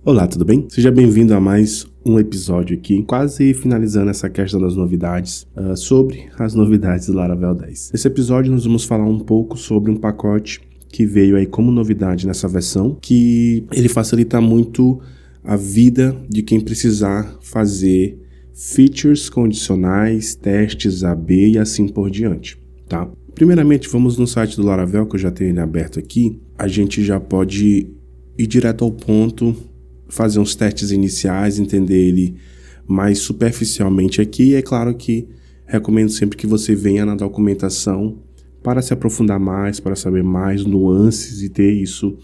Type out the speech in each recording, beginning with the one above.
Olá, tudo bem? Seja bem-vindo a mais um episódio aqui, quase finalizando essa questão das novidades, sobre as novidades do Laravel 10. Nesse episódio nós vamos falar um pouco sobre um pacote que veio aí como novidade nessa versão, que ele facilita muito a vida de quem precisar fazer features condicionais, testes AB e assim por diante, tá? Primeiramente, vamos no site do Laravel, que eu já tenho ele aberto aqui. A gente já pode ir direto ao ponto, fazer uns testes iniciais, entender ele mais superficialmente aqui. E é claro que recomendo sempre que você venha na documentação para se aprofundar mais, para saber mais nuances e ter isso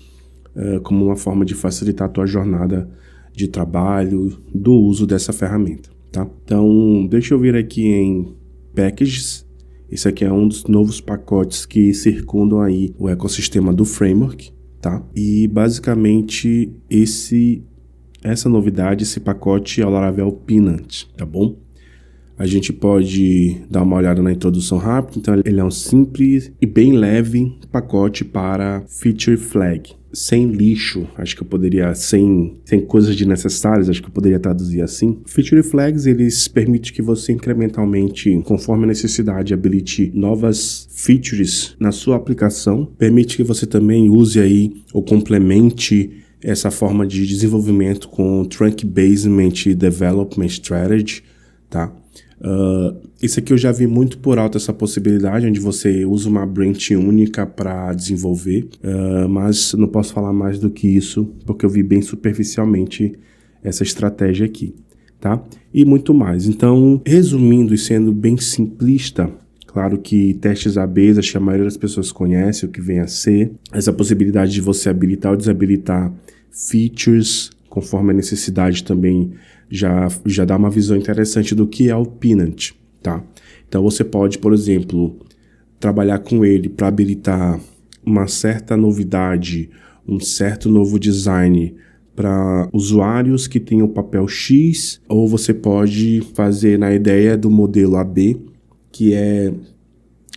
como uma forma de facilitar a tua jornada de trabalho, do uso dessa ferramenta, tá? Então, deixa eu vir aqui em Packages. Esse aqui é um dos novos pacotes que circundam aí o ecossistema do framework, tá? E basicamente essa novidade, esse pacote é o Laravel Peanut, tá bom? A gente pode dar uma olhada na introdução rápida. Então ele é um simples e bem leve pacote para feature flag, sem lixo, acho que eu poderia, sem coisas desnecessárias, acho que eu poderia traduzir assim. Feature flags, eles permitem que você incrementalmente, conforme a necessidade, habilite novas features na sua aplicação, permite que você também use aí ou complemente essa forma de desenvolvimento com Trunk Basement Development Strategy, tá? Isso aqui eu já vi muito por alto, essa possibilidade, onde você usa uma branch única para desenvolver, mas não posso falar mais do que isso, porque eu vi bem superficialmente essa estratégia aqui, tá? E muito mais. Então, resumindo e sendo bem simplista, claro que testes AB, acho que a maioria das pessoas conhece o que vem a ser, essa possibilidade de você habilitar ou desabilitar features, conforme a necessidade também já dá uma visão interessante do que é o Peanut, tá? Então você pode, por exemplo, trabalhar com ele para habilitar uma certa novidade, um certo novo design para usuários que tenham papel X, ou você pode fazer na ideia do modelo AB, que é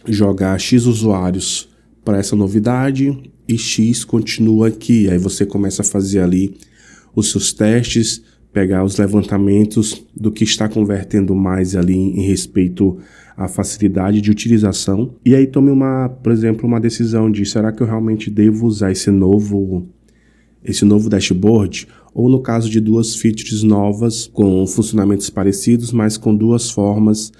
jogar X usuários para essa novidade e X continua aqui. Aí você começa a fazer ali os seus testes, pegar os levantamentos do que está convertendo mais ali em respeito à facilidade de utilização. E aí tome por exemplo, uma decisão de será que eu realmente devo usar esse novo dashboard? Ou no caso de duas features novas com funcionamentos parecidos, mas com duas formas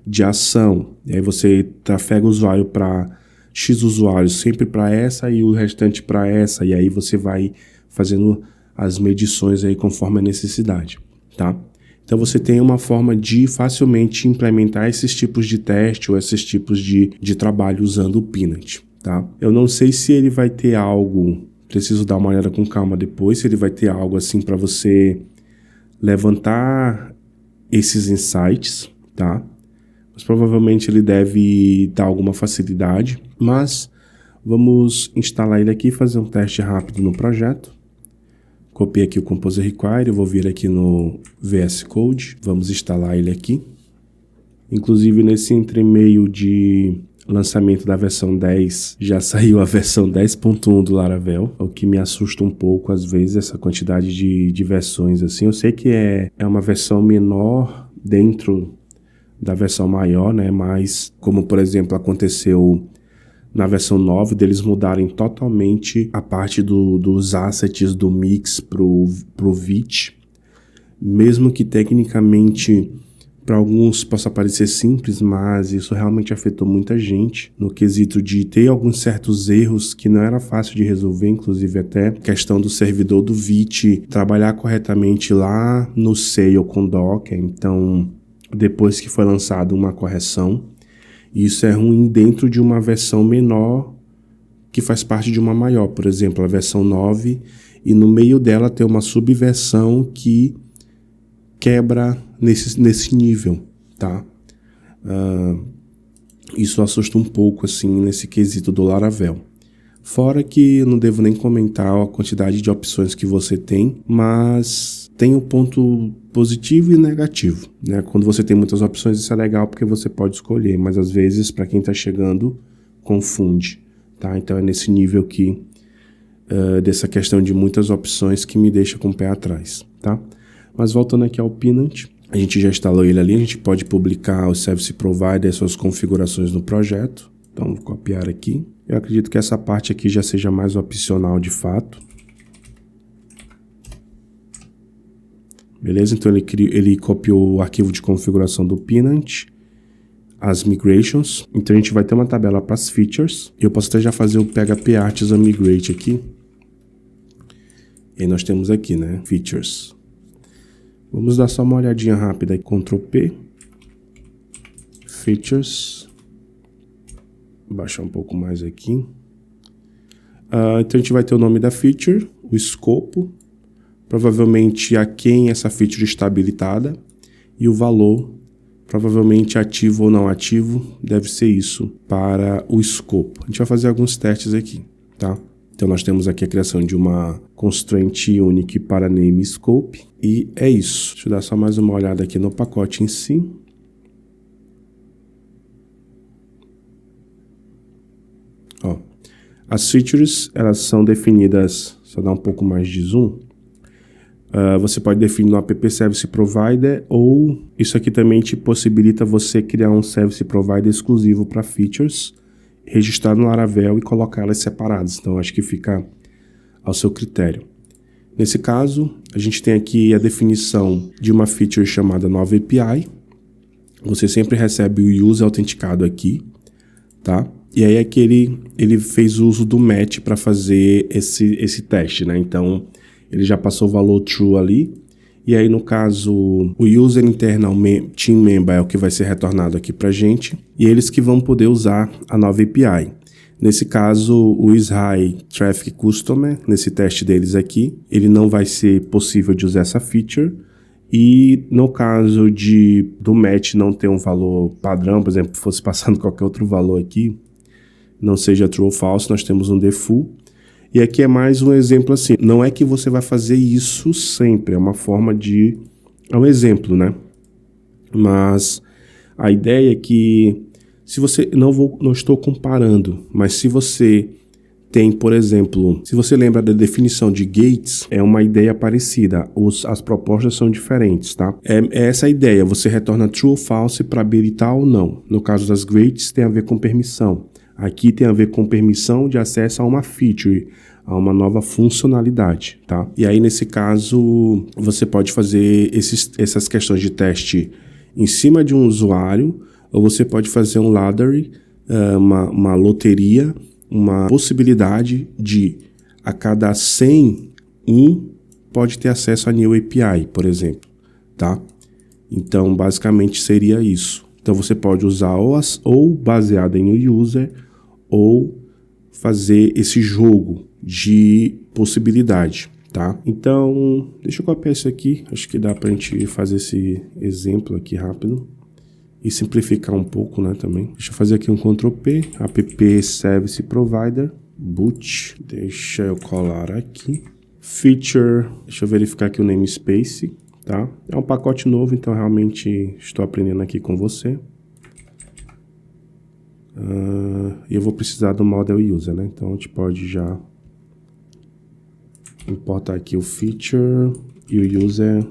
de ação. E aí você trafega o usuário para X usuários sempre para essa e o restante para essa. E aí você vai fazendo as medições aí conforme a necessidade, tá? Então você tem uma forma de facilmente implementar esses tipos de teste ou esses tipos de trabalho usando o Peanut, tá? Eu não sei se ele vai ter algo, preciso dar uma olhada com calma depois, se ele vai ter algo assim para você levantar esses insights, tá? Mas provavelmente ele deve dar alguma facilidade, mas vamos instalar ele aqui e fazer um teste rápido no projeto. Copiei aqui o Composer Require, eu vou vir aqui no VS Code, vamos instalar ele aqui. Inclusive nesse entremeio de lançamento da versão 10, já saiu a versão 10.1 do Laravel, o que me assusta um pouco às vezes, essa quantidade de versões assim. Eu sei que é uma versão menor dentro da versão maior, né? Mas como por exemplo aconteceu na versão 9, deles mudarem totalmente a parte dos assets do mix pro Vite, mesmo que tecnicamente para alguns possa parecer simples, mas isso realmente afetou muita gente no quesito de ter alguns certos erros que não era fácil de resolver, inclusive até questão do servidor do Vite trabalhar corretamente lá no Sail com Docker. Então, depois que foi lançada uma correção, isso é ruim dentro de uma versão menor que faz parte de uma maior, por exemplo, a versão 9, e no meio dela tem uma subversão que quebra nesse nível, tá? Isso assusta um pouco, assim, nesse quesito do Laravel. Fora que eu não devo nem comentar a quantidade de opções que você tem, mas tem um ponto positivo e negativo, né? Quando você tem muitas opções, isso é legal porque você pode escolher, mas às vezes, para quem está chegando, confunde, tá? Então é nesse nível que dessa questão de muitas opções que me deixa com o pé atrás, tá? Mas voltando aqui ao Pinant, a gente já instalou ele ali, a gente pode publicar o Service Provider e suas configurações no projeto. Então, vou copiar aqui. Eu acredito que essa parte aqui já seja mais opcional de fato. Beleza? Então, ele copiou o arquivo de configuração do Pinant, as migrations. Então, a gente vai ter uma tabela para as features. Eu posso até já fazer o PHP Artisan Migrate aqui. E aí nós temos aqui, né? Features. Vamos dar só uma olhadinha rápida aí. Ctrl P. Features. Vou baixar um pouco mais aqui. Então a gente vai ter o nome da feature, o escopo, provavelmente a quem essa feature está habilitada e o valor, provavelmente ativo ou não ativo, deve ser isso para o escopo. A gente vai fazer alguns testes aqui, tá? Então nós temos aqui a criação de uma constraint unique para name scope e é isso. Deixa eu dar só mais uma olhada aqui no pacote em si. Ó, as features, elas são definidas, só dar um pouco mais de zoom. Você pode definir no app Service Provider ou isso aqui também te possibilita você criar um Service Provider exclusivo para features, registrar no Laravel e colocar elas separadas. Então, acho que fica ao seu critério. Nesse caso, a gente tem aqui a definição de uma feature chamada nova API. Você sempre recebe o user autenticado aqui, tá? E aí é que ele fez uso do match para fazer esse teste, né? Então, ele já passou o valor true ali. E aí, no caso, o user internal team member é o que vai ser retornado aqui para a gente. E eles que vão poder usar a nova API. Nesse caso, o isHigh Traffic Customer, nesse teste deles aqui, ele não vai ser possível de usar essa feature. E no caso do match não ter um valor padrão, por exemplo, fosse passando qualquer outro valor aqui, não seja true ou false, nós temos um default. E aqui é mais um exemplo assim, não é que você vai fazer isso sempre, é uma forma de... é um exemplo, né? Mas a ideia é que, se você... não estou comparando, mas se você tem, por exemplo, se você lembra da definição de gates, é uma ideia parecida, as propostas são diferentes, tá? É essa a ideia, você retorna true ou false para habilitar ou não. No caso das gates tem a ver com permissão. Aqui tem a ver com permissão de acesso a uma feature, a uma nova funcionalidade, tá? E aí, nesse caso, você pode fazer essas questões de teste em cima de um usuário, ou você pode fazer um ladder, uma loteria, uma possibilidade de, a cada 100, pode ter acesso a New API, por exemplo, tá? Então, basicamente, seria isso. Então, você pode usar ou baseado em um user, ou fazer esse jogo de possibilidade, tá? Então, deixa eu copiar isso aqui. Acho que dá pra gente fazer esse exemplo aqui rápido. E simplificar um pouco, né, também. Deixa eu fazer aqui um Ctrl P, app Service Provider, boot. Deixa eu colar aqui. Feature, deixa eu verificar aqui o namespace, tá? É um pacote novo, então realmente estou aprendendo aqui com você. E eu vou precisar do model user, né? Então a gente pode já importar aqui o feature e o user.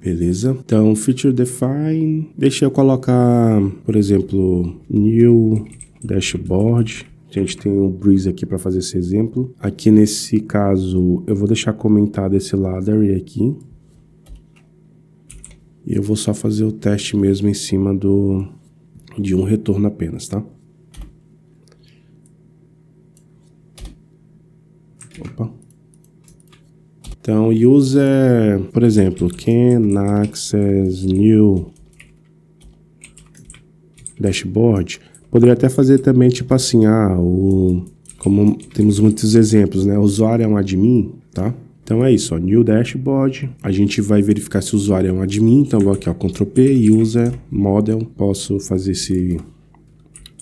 Beleza. Então, feature define. Deixa eu colocar, por exemplo, new dashboard. A gente tem um Breeze aqui para fazer esse exemplo. Aqui nesse caso, eu vou deixar comentado esse ladder aqui. E eu vou só fazer o teste mesmo em cima de um retorno apenas, tá? Opa. Então, user, por exemplo, can access new dashboard. Poderia até fazer também, tipo assim, como temos muitos exemplos, né? O usuário é um admin, tá? Então é isso, ó, new dashboard. A gente vai verificar se o usuário é um admin. Então vou aqui, ó, Ctrl P, user, model. Posso fazer esse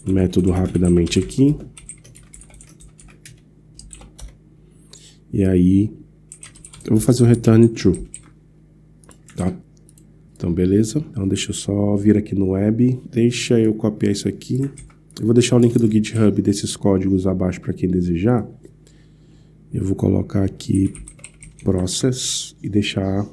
método rapidamente aqui. E aí, Eu vou fazer o return true, tá? Então, beleza. Então, deixa eu só vir aqui no web. Deixa eu copiar isso aqui. Eu vou deixar o link do GitHub desses códigos abaixo para quem desejar. Eu vou colocar aqui process e deixar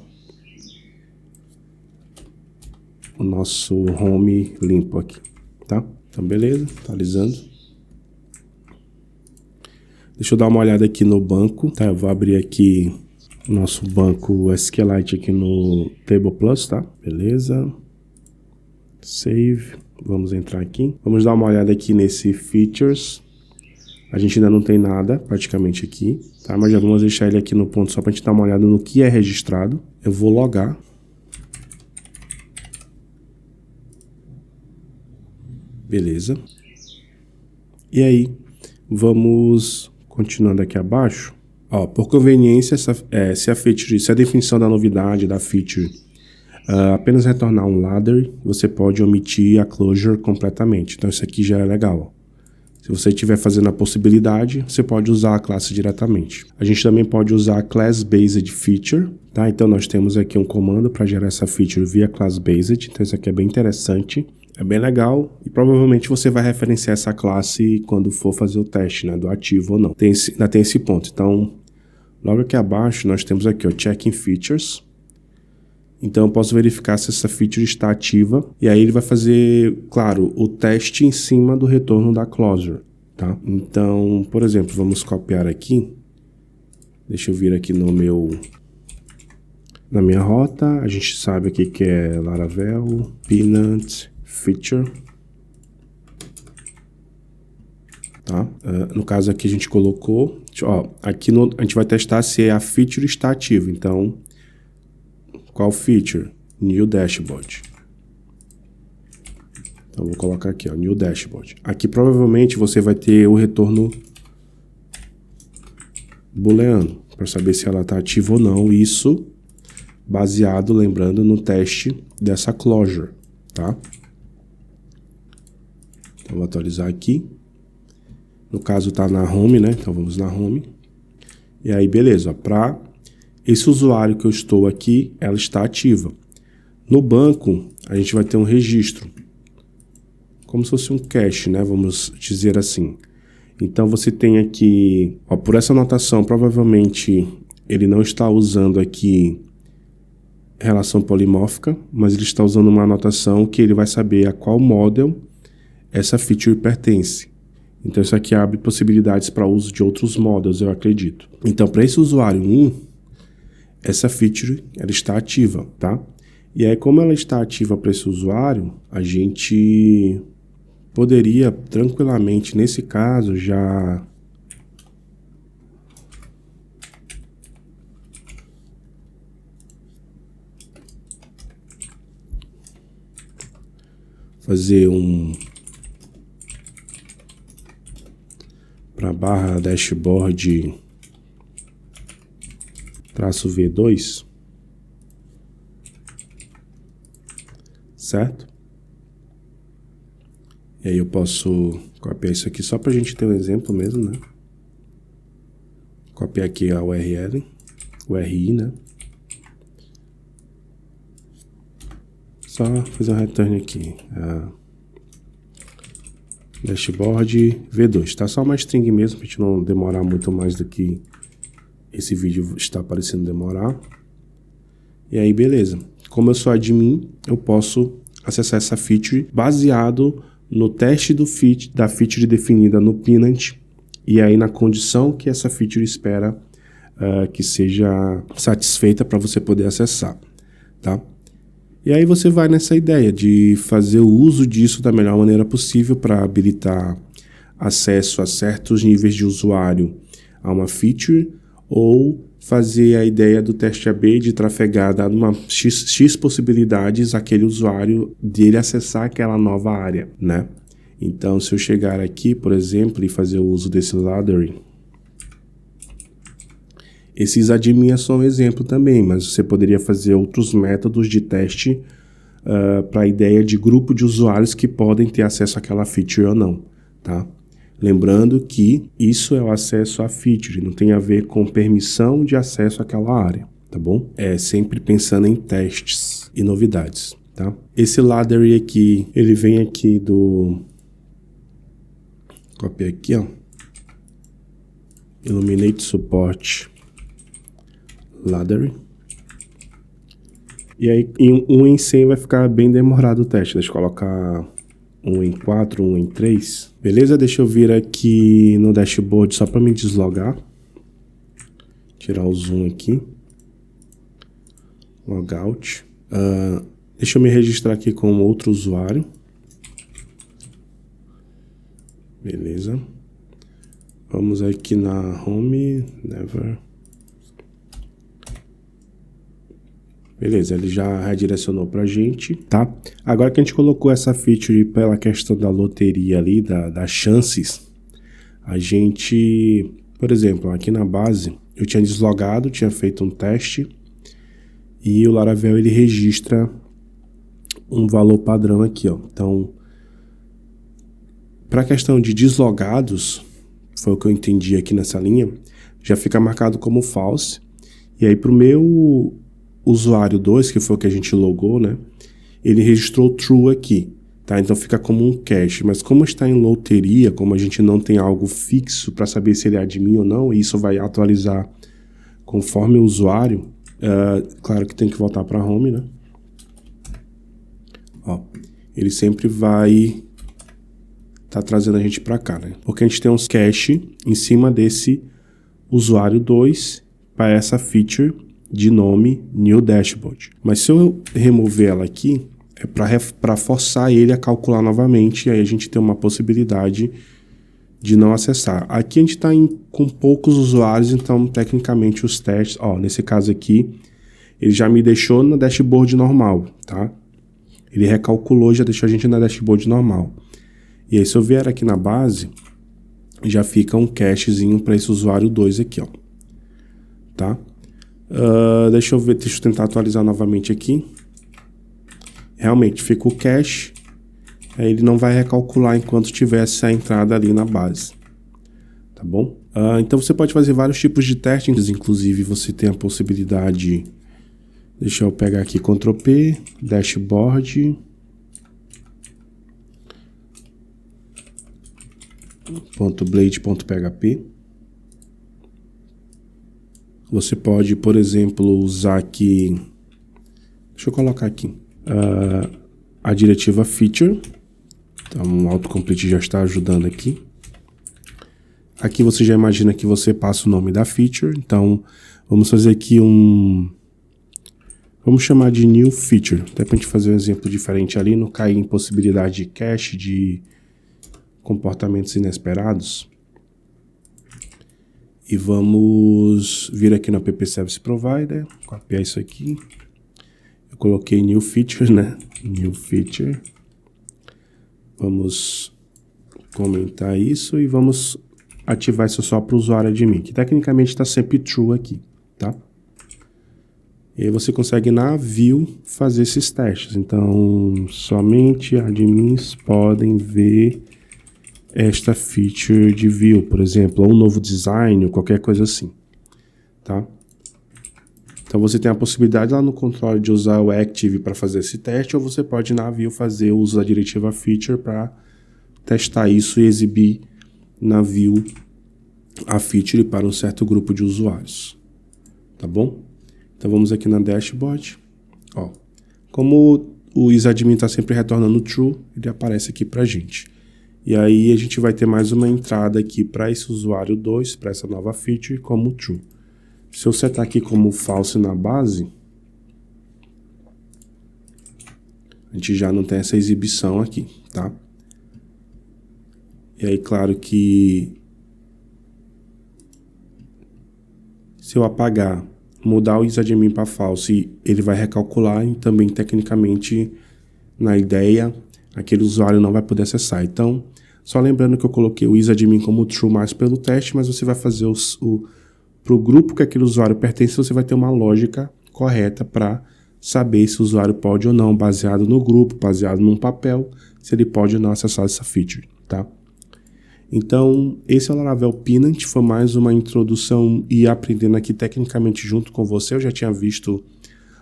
o nosso home limpo aqui, tá? Então, beleza. Atualizando. Deixa eu dar uma olhada aqui no banco, tá? Eu vou abrir aqui nosso banco SQLite aqui no Table Plus, tá? Beleza. Save. Vamos entrar aqui. Vamos dar uma olhada aqui nesse Features. A gente ainda não tem nada praticamente aqui, tá? Mas já vamos deixar ele aqui no ponto só pra gente dar uma olhada no que é registrado. Eu vou logar. Beleza. E aí, vamos continuando aqui abaixo. Ó, por conveniência, se a definição da novidade da feature apenas retornar um ladder, você pode omitir a closure completamente. Então isso aqui já é legal. Se você estiver fazendo a possibilidade, você pode usar a classe diretamente. A gente também pode usar a class based feature, tá? Então nós temos aqui um comando para gerar essa feature via class based. Então isso aqui é bem interessante, é bem legal e provavelmente você vai referenciar essa classe quando for fazer o teste, né, do ativo ou não. Ainda tem esse ponto. Então logo aqui abaixo nós temos aqui o checking features. Então eu posso verificar se essa feature está ativa e aí ele vai fazer, claro, o teste em cima do retorno da closure, tá? Então, por exemplo, vamos copiar aqui. Deixa eu vir aqui na minha rota. A gente sabe aqui que é Laravel, Peanut, Feature. Tá? No caso aqui a gente colocou, ó, aqui a gente vai testar se a feature está ativa. Então, qual feature? New Dashboard. Então, vou colocar aqui, ó, New Dashboard. Aqui provavelmente você vai ter o retorno booleano, para saber se ela está ativa ou não. Isso baseado, lembrando, no teste dessa closure, tá? Então, vou atualizar aqui. No caso, tá na home, né? Então, vamos na home. E aí, beleza. Para esse usuário que eu estou aqui, ela está ativa. No banco, a gente vai ter um registro. Como se fosse um cache, né? Vamos dizer assim. Então, você tem aqui... Ó, por essa anotação, provavelmente, ele não está usando aqui relação polimórfica, mas ele está usando uma anotação que ele vai saber a qual model essa feature pertence. Então, isso aqui abre possibilidades para uso de outros models, eu acredito. Então, para esse usuário 1, essa feature ela está ativa, tá? E aí, como ela está ativa para esse usuário, a gente poderia tranquilamente, nesse caso, já fazer para barra dashboard traço V2, certo? E aí eu posso copiar isso aqui só para a gente ter um exemplo mesmo, né? Copiar aqui a URL, URI, né? Só fazer um return aqui. Dashboard V2, tá? Só uma string mesmo, pra gente não demorar muito mais do que esse vídeo está parecendo demorar. E aí, beleza. Como eu sou admin, eu posso acessar essa feature baseado no teste da feature definida no Peanut e aí na condição que essa feature espera que seja satisfeita para você poder acessar, tá? E aí você vai nessa ideia de fazer o uso disso da melhor maneira possível para habilitar acesso a certos níveis de usuário a uma feature ou fazer a ideia do teste AB de trafegar, dado uma X possibilidades àquele usuário dele acessar aquela nova área, né? Então, se eu chegar aqui, por exemplo, e fazer o uso desse laddering, esses admin é só um exemplo também, mas você poderia fazer outros métodos de teste para a ideia de grupo de usuários que podem ter acesso àquela feature ou não, tá? Lembrando que isso é o acesso à feature, não tem a ver com permissão de acesso àquela área, tá bom? É sempre pensando em testes e novidades, tá? Esse ladder aqui, ele vem aqui do... Copiei aqui, ó. Illuminate Support Ladder. E aí, em 1 em 100 vai ficar bem demorado o teste. Deixa eu colocar 1 em 4, 1 em 3. Beleza? Deixa eu vir aqui no dashboard só para me deslogar. Tirar o zoom aqui. Logout. Deixa eu me registrar aqui como outro usuário. Beleza. Vamos aqui na Home. Never. Beleza, ele já redirecionou pra gente, tá? Agora que a gente colocou essa feature pela questão da loteria ali, das chances, a gente, por exemplo, aqui na base, eu tinha deslogado, tinha feito um teste, e o Laravel, ele registra um valor padrão aqui, ó. Então, para a questão de deslogados, foi o que eu entendi aqui nessa linha, já fica marcado como false, e aí pro meu usuário 2, que foi o que a gente logou, né? Ele registrou true aqui, tá? Então fica como um cache, mas como está em loteria, como a gente não tem algo fixo para saber se ele é admin ou não, e isso vai atualizar conforme o usuário, claro que tem que voltar para home, né? Ó, ele sempre vai tá trazendo a gente para cá, né? Porque a gente tem uns cache em cima desse usuário 2 para essa feature de nome New Dashboard. Mas se eu remover ela aqui, é para forçar ele a calcular novamente, e aí a gente tem uma possibilidade de não acessar. Aqui a gente está com poucos usuários, então tecnicamente os testes, ó, nesse caso aqui, ele já me deixou no dashboard normal, tá? Ele recalculou, já deixou a gente na dashboard normal. E aí se eu vier aqui na base, já fica um cachezinho para esse usuário 2 aqui, ó. Tá? Deixa eu tentar atualizar novamente aqui. Realmente fica o cache, aí ele não vai recalcular enquanto tiver essa entrada ali na base, tá bom? Então você pode fazer vários tipos de testes, inclusive você tem a possibilidade, deixa eu pegar aqui Ctrl P, dashboard, .blade.php. Você pode, por exemplo, usar aqui, deixa eu colocar aqui, a diretiva feature, então o autocomplete já está ajudando aqui. Aqui você já imagina que você passa o nome da feature, então vamos fazer aqui vamos chamar de new feature, até para a gente fazer um exemplo diferente ali, não cair em possibilidade de cache, de comportamentos inesperados. E vamos vir aqui no app Service Provider, copiar isso aqui. Eu coloquei New Feature, né? New Feature. Vamos comentar isso e vamos ativar isso só para o usuário admin, que tecnicamente está sempre true aqui, tá? E aí você consegue na view fazer esses testes. Então, somente admins podem ver esta feature de view, por exemplo, ou um novo design, ou qualquer coisa assim, tá? Então você tem a possibilidade lá no controle de usar o active para fazer esse teste, ou você pode na view fazer o uso da diretiva feature para testar isso e exibir na view a feature para um certo grupo de usuários, tá bom? Então vamos aqui na dashboard, ó, como o isadmin está sempre retornando true, ele aparece aqui para a gente. E aí a gente vai ter mais uma entrada aqui para esse usuário 2, para essa nova feature, como true. Se eu setar aqui como false na base, a gente já não tem essa exibição aqui, tá? E aí, claro que se eu apagar, mudar o isadmin para false, ele vai recalcular e também tecnicamente, na ideia, aquele usuário não vai poder acessar. Então, só lembrando que eu coloquei o isadmin como true mais pelo teste, mas você vai fazer para o grupo que aquele usuário pertence, você vai ter uma lógica correta para saber se o usuário pode ou não, baseado no grupo, baseado num papel, se ele pode ou não acessar essa feature, tá? Então, esse é o Laravel Pinant, foi mais uma introdução e aprendendo aqui tecnicamente junto com você. Eu já tinha visto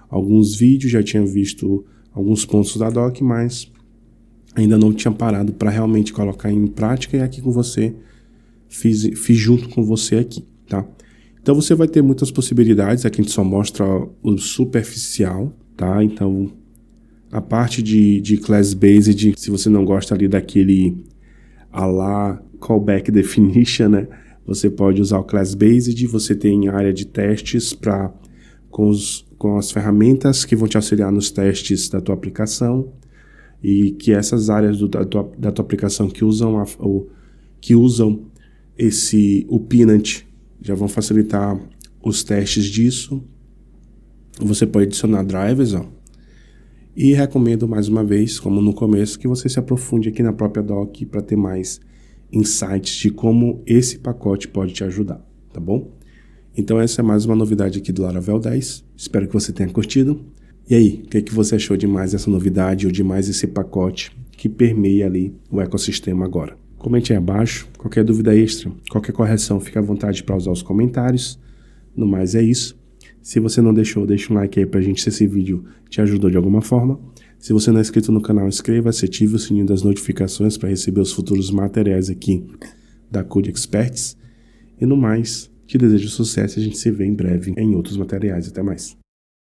alguns vídeos, já tinha visto alguns pontos da doc, mas ainda não tinha parado para realmente colocar em prática, e aqui com você, fiz junto com você aqui, tá? Então você vai ter muitas possibilidades, aqui a gente só mostra o superficial, tá? Então a parte de Class Based, se você não gosta ali daquele a lá callback definition, né? Você pode usar o Class Based, você tem área de testes com as ferramentas que vão te auxiliar nos testes da tua aplicação, e que essas áreas da tua aplicação que usam o Pinant já vão facilitar os testes disso. Você pode adicionar drivers, ó. E recomendo mais uma vez, como no começo, que você se aprofunde aqui na própria doc para ter mais insights de como esse pacote pode te ajudar, tá bom? Então essa é mais uma novidade aqui do Laravel 10. Espero que você tenha curtido. E aí, o que você achou de mais essa novidade ou de mais esse pacote que permeia ali o ecossistema agora? Comente aí abaixo. Qualquer dúvida extra, qualquer correção, fique à vontade para usar os comentários. No mais é isso. Se você não deixou, deixa um like aí pra gente se esse vídeo te ajudou de alguma forma. Se você não é inscrito no canal, inscreva-se, ative o sininho das notificações para receber os futuros materiais aqui da Code Experts. E no mais, te desejo sucesso e a gente se vê em breve em outros materiais. Até mais.